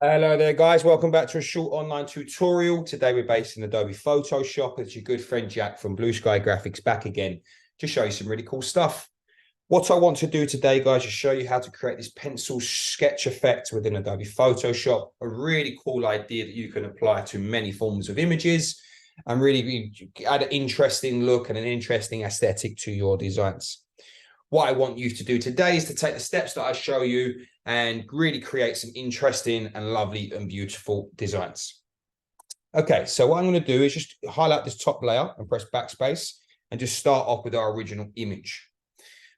Hello there, guys. Welcome back to a short online tutorial. Today we're based in Adobe Photoshop. It's your good friend Jack from Blue Sky Graphics back again to show you some really cool stuff. What I want to do today, guys, is show you how to create this pencil sketch effect within Adobe Photoshop. A really cool idea that you can apply to many forms of images and really add an interesting look and an interesting aesthetic to your designs. What I want you to do today is to take the steps that I show you and really create some interesting and lovely and beautiful designs. Okay, so what I'm going to do is just highlight this top layer and press backspace and just start off with our original image.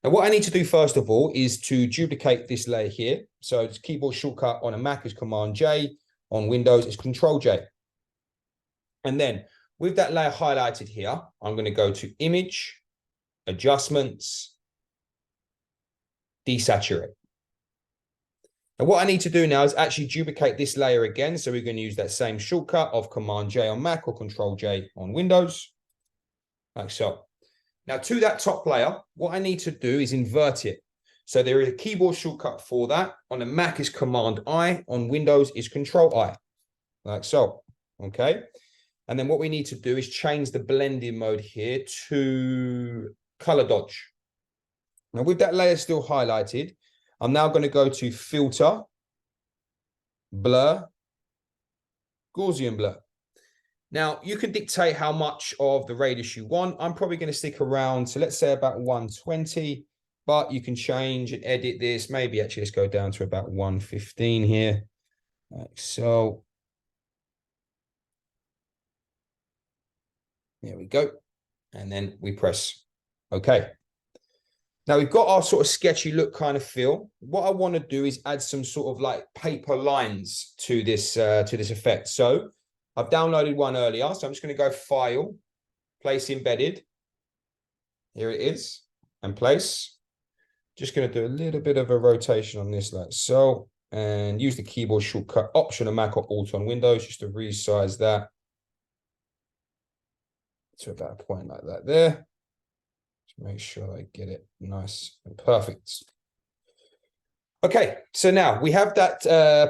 Now, what I need to do first of all is to duplicate this layer here. So it's keyboard shortcut on a Mac is Command J, on Windows is Control J. And then with that layer highlighted here, I'm going to go to Image, Adjustments, Desaturate. And what I need to do now is actually duplicate this layer again. So we're going to use that same shortcut of Command J on Mac or Control J on Windows, like so. Now to that top layer, what I need to do is invert it. So there is a keyboard shortcut for that. On the Mac is Command I, on Windows is Control I, like so. Okay. And then what we need to do is change the blending mode here to color dodge. Now with that layer still highlighted, I'm now going to go to Filter, Blur, Gaussian Blur. Now, you can dictate how much of the radius you want. I'm probably going to stick around to, let's say, about 120, but you can change and edit this. Maybe actually let's go down to about 115 here. Like so. There we go. And then we press OK. Now we've got our sort of sketchy look kind of feel. What I want to do is add some sort of like paper lines to this effect. So I've downloaded one earlier. So I'm just going to go File, Place Embedded. Here it is, and Place. Just going to do a little bit of a rotation on this like so, and use the keyboard shortcut Option on Mac or Alt on Windows just to resize that to about a point like that there. Make sure I get it nice and perfect. Okay, so now we have that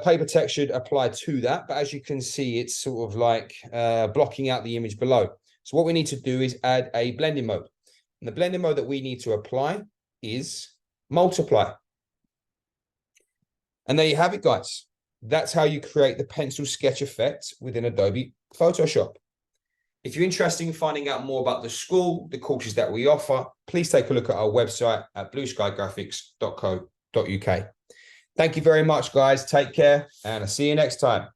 paper texture applied to that, but as you can see, it's sort of like blocking out the image below. So what we need to do is add a blending mode. And the blending mode that we need to apply is multiply. And there you have it, guys. That's how you create the pencil sketch effect within Adobe Photoshop. If you're interested in finding out more about the school, the courses that we offer, please take a look at our website at blueskygraphics.co.uk. Thank you very much, guys. Take care, and I'll see you next time.